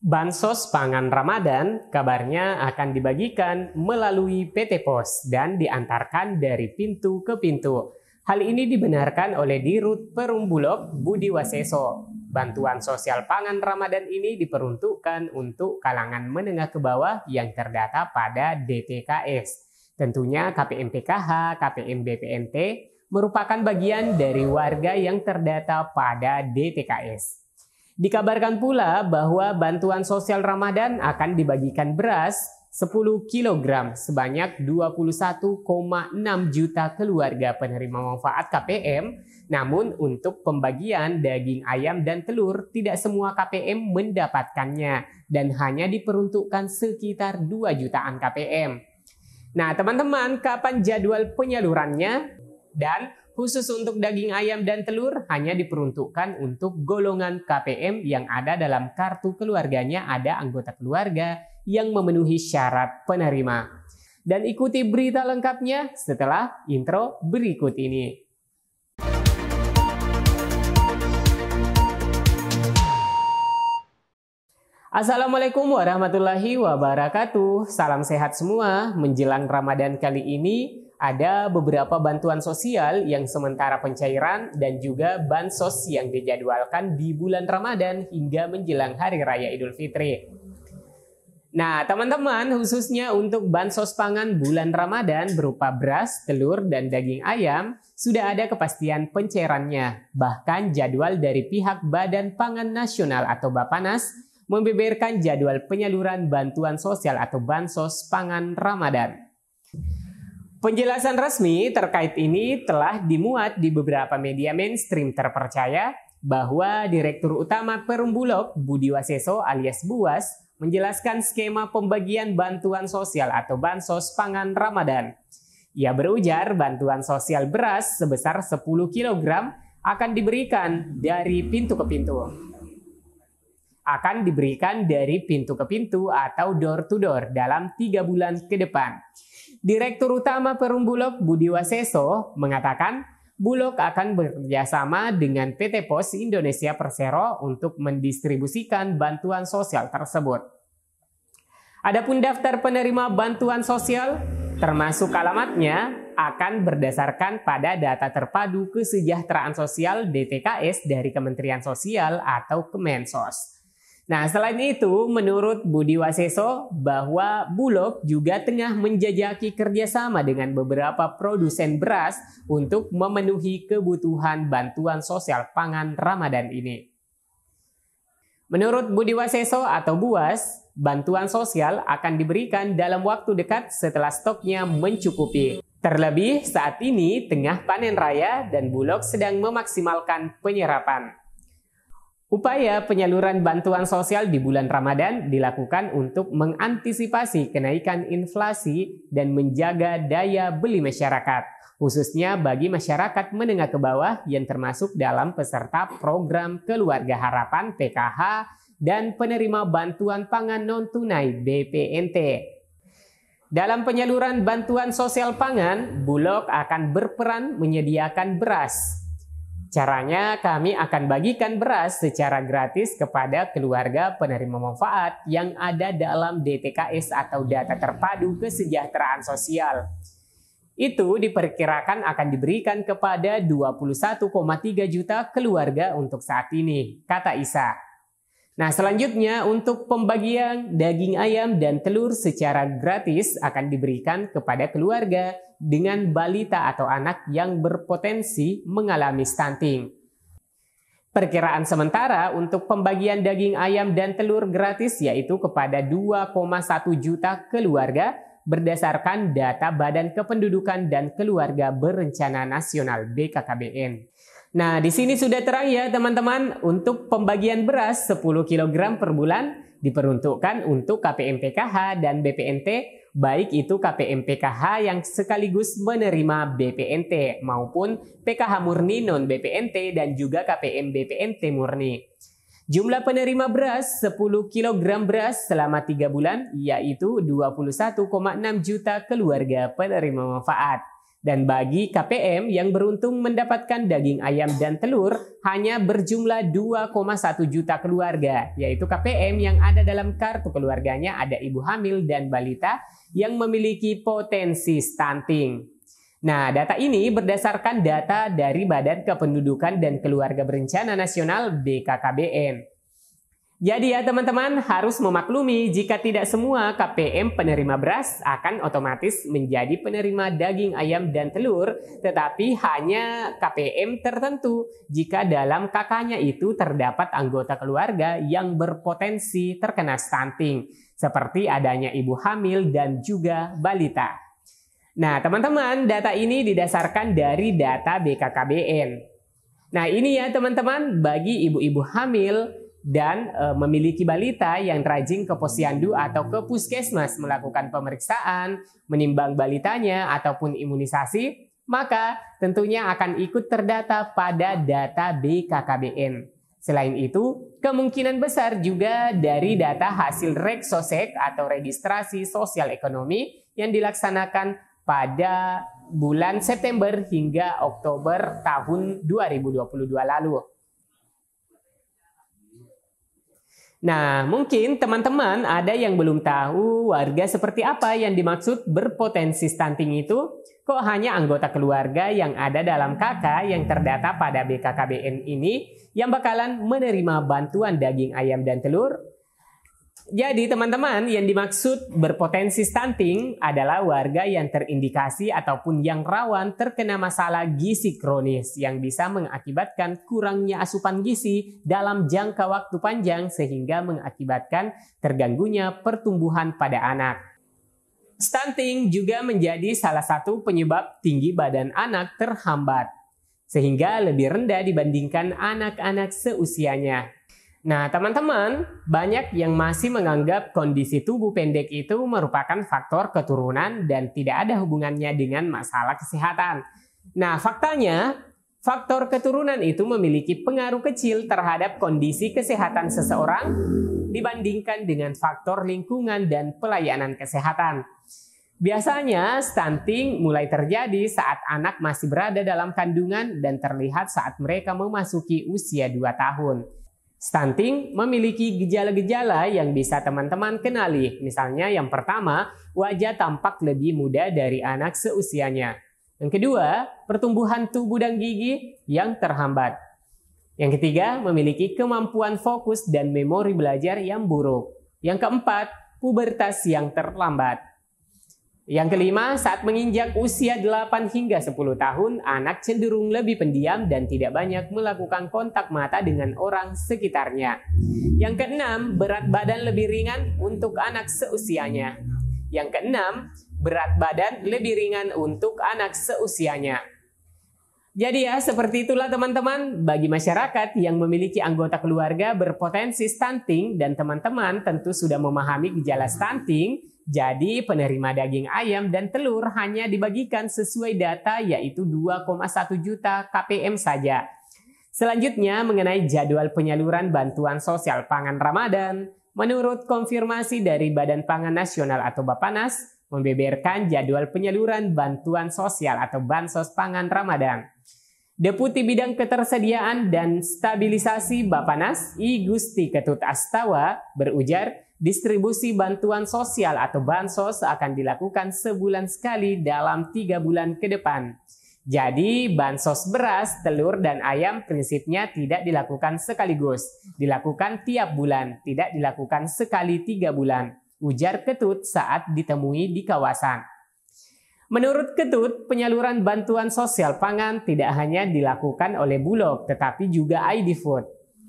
Bansos pangan Ramadan kabarnya akan dibagikan melalui PT Pos dan diantarkan dari pintu ke pintu. Hal ini dibenarkan oleh Dirut Perum Bulog Budi Waseso. Bantuan sosial pangan Ramadan ini diperuntukkan untuk kalangan menengah ke bawah yang terdata pada DTKS. Tentunya KPM PKH, KPM BPNT merupakan bagian dari warga yang terdata pada DTKS. Dikabarkan pula bahwa bantuan sosial Ramadan akan dibagikan beras 10 kg sebanyak 21,6 juta keluarga penerima manfaat KPM. Namun untuk pembagian daging ayam dan telur tidak semua KPM mendapatkannya dan hanya diperuntukkan sekitar 2 jutaan KPM. Nah teman-teman, kapan jadwal penyalurannya? Dan khusus untuk daging ayam dan telur hanya diperuntukkan untuk golongan KPM yang ada dalam kartu keluarganya ada anggota keluarga yang memenuhi syarat penerima. Dan ikuti berita lengkapnya setelah intro berikut ini. Assalamualaikum warahmatullahi wabarakatuh. Salam sehat semua. Menjelang Ramadan kali ini ada beberapa bantuan sosial yang sementara pencairan dan juga bansos yang dijadwalkan di bulan Ramadan hingga menjelang Hari Raya Idul Fitri. Nah, teman-teman, khususnya untuk bansos pangan bulan Ramadan berupa beras, telur, dan daging ayam, sudah ada kepastian pencairannya. Bahkan jadwal dari pihak Badan Pangan Nasional atau Bappenas membeberkan jadwal penyaluran bantuan sosial atau bansos pangan Ramadan. Penjelasan resmi terkait ini telah dimuat di beberapa media mainstream terpercaya bahwa Direktur Utama Perum Bulog Budi Waseso alias Buwas menjelaskan skema pembagian bantuan sosial atau bansos pangan Ramadan. Ia berujar bantuan sosial beras sebesar 10 kg akan diberikan dari pintu ke pintu. Akan diberikan dari pintu ke pintu atau door to door dalam 3 bulan ke depan. Direktur Utama Perum Bulog Budi Waseso mengatakan Bulog akan bekerjasama dengan PT Pos Indonesia Persero untuk mendistribusikan bantuan sosial tersebut. Adapun daftar penerima bantuan sosial termasuk alamatnya akan berdasarkan pada data terpadu kesejahteraan sosial DTKS dari Kementerian Sosial atau Kemensos. Nah, selain itu, menurut Budi Waseso bahwa Bulog juga tengah menjajaki kerjasama dengan beberapa produsen beras untuk memenuhi kebutuhan bantuan sosial pangan Ramadan ini. Menurut Budi Waseso atau Buwas, bantuan sosial akan diberikan dalam waktu dekat setelah stoknya mencukupi. Terlebih saat ini tengah panen raya dan Bulog sedang memaksimalkan penyerapan. Upaya penyaluran bantuan sosial di bulan Ramadan dilakukan untuk mengantisipasi kenaikan inflasi dan menjaga daya beli masyarakat, khususnya bagi masyarakat menengah ke bawah yang termasuk dalam peserta program Keluarga Harapan PKH dan penerima bantuan pangan non-tunai BPNT. Dalam penyaluran bantuan sosial pangan, Bulog akan berperan menyediakan beras. Caranya, kami akan bagikan beras secara gratis kepada keluarga penerima manfaat yang ada dalam DTKS atau Data Terpadu Kesejahteraan Sosial. Itu diperkirakan akan diberikan kepada 21,3 juta keluarga untuk saat ini, kata Isa. Nah, selanjutnya untuk pembagian daging ayam dan telur secara gratis akan diberikan kepada keluarga dengan balita atau anak yang berpotensi mengalami stunting. Perkiraan sementara untuk pembagian daging ayam dan telur gratis yaitu kepada 2,1 juta keluarga berdasarkan data Badan Kependudukan dan Keluarga Berencana Nasional BKKBN. Nah, di sini sudah terang ya teman-teman, untuk pembagian beras 10 kg per bulan diperuntukkan untuk KPM PKH dan BPNT, baik itu KPM PKH yang sekaligus menerima BPNT maupun PKH murni non-BPNT dan juga KPM BPNT murni. Jumlah penerima beras 10 kg beras selama 3 bulan yaitu 21,6 juta keluarga penerima manfaat. Dan bagi KPM yang beruntung mendapatkan daging ayam dan telur hanya berjumlah 2,1 juta keluarga, yaitu KPM yang ada dalam kartu keluarganya ada ibu hamil dan balita yang memiliki potensi stunting. Nah, data ini berdasarkan data dari Badan Kependudukan dan Keluarga Berencana Nasional BKKBN. Jadi ya teman-teman harus memaklumi jika tidak semua KPM penerima beras akan otomatis menjadi penerima daging ayam dan telur, tetapi hanya KPM tertentu jika dalam kakaknya itu terdapat anggota keluarga yang berpotensi terkena stunting, seperti adanya ibu hamil dan juga balita. Nah teman-teman, data ini didasarkan dari data BKKBN. Nah ini ya teman-teman, bagi ibu-ibu hamil dan memiliki balita yang rajin ke posyandu atau ke puskesmas melakukan pemeriksaan, menimbang balitanya ataupun imunisasi, maka tentunya akan ikut terdata pada data BKKBN. Selain itu, kemungkinan besar juga dari data hasil Reksosek atau registrasi sosial ekonomi yang dilaksanakan pada bulan September hingga Oktober tahun 2022 lalu. Nah, mungkin teman-teman ada yang belum tahu warga seperti apa yang dimaksud berpotensi stunting itu. Kok hanya anggota keluarga yang ada dalam KK yang terdata pada BKKBN ini yang bakalan menerima bantuan daging ayam dan telur? Jadi teman-teman, yang dimaksud berpotensi stunting adalah warga yang terindikasi ataupun yang rawan terkena masalah gizi kronis yang bisa mengakibatkan kurangnya asupan gizi dalam jangka waktu panjang sehingga mengakibatkan terganggunya pertumbuhan pada anak. Stunting juga menjadi salah satu penyebab tinggi badan anak terhambat sehingga lebih rendah dibandingkan anak-anak seusianya. Nah, teman-teman, banyak yang masih menganggap kondisi tubuh pendek itu merupakan faktor keturunan dan tidak ada hubungannya dengan masalah kesehatan. Nah, faktanya, faktor keturunan itu memiliki pengaruh kecil terhadap kondisi kesehatan seseorang dibandingkan dengan faktor lingkungan dan pelayanan kesehatan. Biasanya, stunting mulai terjadi saat anak masih berada dalam kandungan dan terlihat saat mereka memasuki usia 2 tahun. Stunting memiliki gejala-gejala yang bisa teman-teman kenali. Misalnya yang pertama, wajah tampak lebih muda dari anak seusianya. Yang kedua, pertumbuhan tubuh dan gigi yang terhambat. Yang ketiga, memiliki kemampuan fokus dan memori belajar yang buruk. Yang keempat, pubertas yang terlambat. Yang kelima, saat menginjak usia 8 hingga 10 tahun, anak cenderung lebih pendiam dan tidak banyak melakukan kontak mata dengan orang sekitarnya. Yang keenam, berat badan lebih ringan untuk anak seusianya. Yang keenam, berat badan lebih ringan untuk anak seusianya. Jadi ya, seperti itulah teman-teman, bagi masyarakat yang memiliki anggota keluarga berpotensi stunting dan teman-teman tentu sudah memahami gejala stunting. Jadi penerima daging ayam dan telur hanya dibagikan sesuai data yaitu 2,1 juta KPM saja. Selanjutnya mengenai jadwal penyaluran bantuan sosial pangan Ramadan. Menurut konfirmasi dari Badan Pangan Nasional atau Bappenas, membeberkan jadwal penyaluran bantuan sosial atau Bansos Pangan Ramadan. Deputi Bidang Ketersediaan dan Stabilisasi Bappenas, I Gusti Ketut Astawa, berujar, distribusi bantuan sosial atau bansos akan dilakukan sebulan sekali dalam 3 bulan ke depan. Jadi bansos beras, telur, dan ayam prinsipnya tidak dilakukan sekaligus. Dilakukan tiap bulan, tidak dilakukan sekali 3 bulan. Ujar Ketut saat ditemui di kawasan. Menurut Ketut, penyaluran bantuan sosial pangan tidak hanya dilakukan oleh Bulog, tetapi juga ID Food.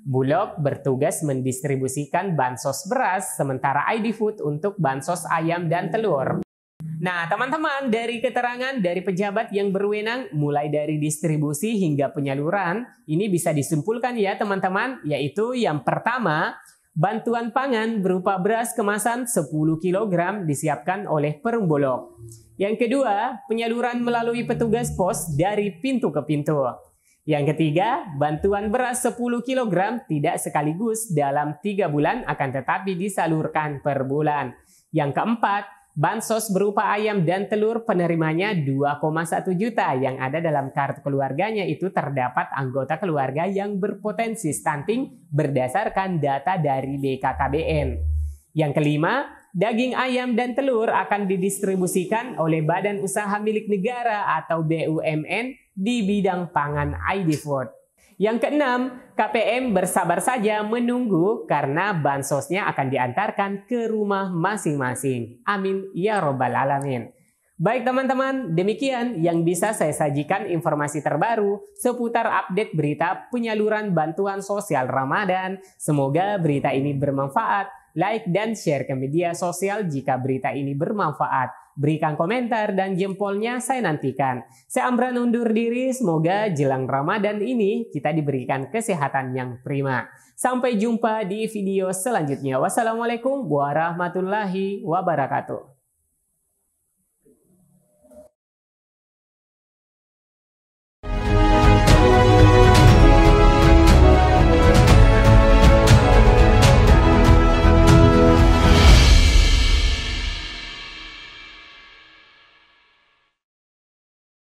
Bulog bertugas mendistribusikan bansos beras, sementara ID Food untuk bansos ayam dan telur. Nah, teman-teman, dari keterangan dari pejabat yang berwenang, mulai dari distribusi hingga penyaluran, ini bisa disimpulkan ya teman-teman, yaitu yang pertama, bantuan pangan berupa beras kemasan 10 kg disiapkan oleh Perum Bulog. Yang kedua, penyaluran melalui petugas pos dari pintu ke pintu. Yang ketiga, bantuan beras 10 kg tidak sekaligus dalam 3 bulan akan tetapi disalurkan per bulan. Yang keempat, Bansos berupa ayam dan telur penerimanya 2,1 juta. Yang ada dalam kartu keluarganya itu terdapat anggota keluarga yang berpotensi stunting berdasarkan data dari BKKBN. Yang kelima, daging ayam dan telur akan didistribusikan oleh Badan Usaha Milik Negara atau BUMN di bidang pangan ID Food. Yang keenam, KPM bersabar saja menunggu karena bansosnya akan diantarkan ke rumah masing-masing. Amin ya robbal alamin. Baik teman-teman, demikian yang bisa saya sajikan informasi terbaru seputar update berita penyaluran bantuan sosial Ramadan. Semoga berita ini bermanfaat. Like dan share ke media sosial jika berita ini bermanfaat. Berikan komentar dan jempolnya saya nantikan. Saya Amran undur diri, semoga jelang Ramadan ini kita diberikan kesehatan yang prima. Sampai jumpa di video selanjutnya. Wassalamualaikum warahmatullahi wabarakatuh.